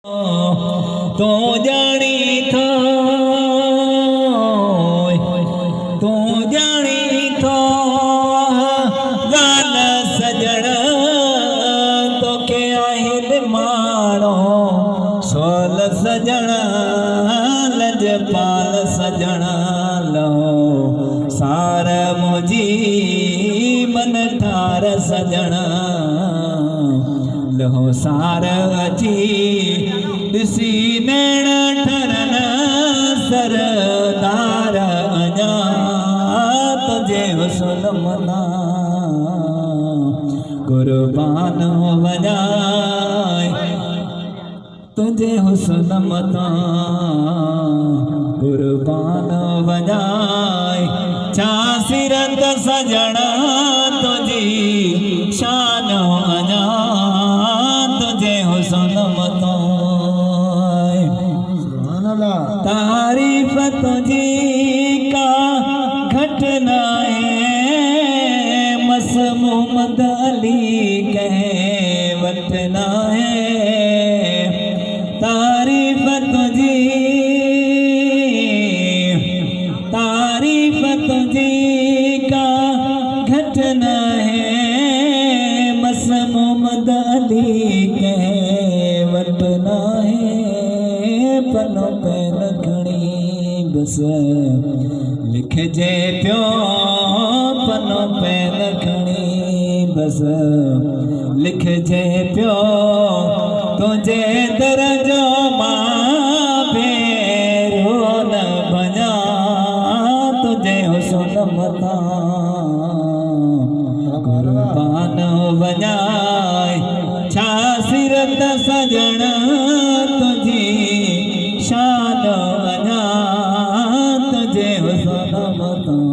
तो जानी था, तो जानी था गाल सजण तो के आहिल मारो सोल सजण लजपाल सजण लो सार मुझी मन ठार सजण लो सार अची दिसी नैण ठरन सरदार अञा तुझे हुस्न मना कुर्बान वजाए तुझे हुस्न मना कुर्बान वजाए छा सिरत सजणा तुझी शान अञा तुझे हुस्न मता तारीफ तुझी का घटना है मस मोहम्मद अली कहे वटना है तारीफ तुझी का घटना है मस मोहम्मद अली कहे वटना है पनो पैन खणी बस लिख जे प्यो पनो पैन खणी बस लिख जे प्यो तुझे दरजो मां भेरो न बना तुझे हुस्न मता कुर्बान वजाए छा सिरत सजण तुझी शान अञा तुझे हुस्न मता।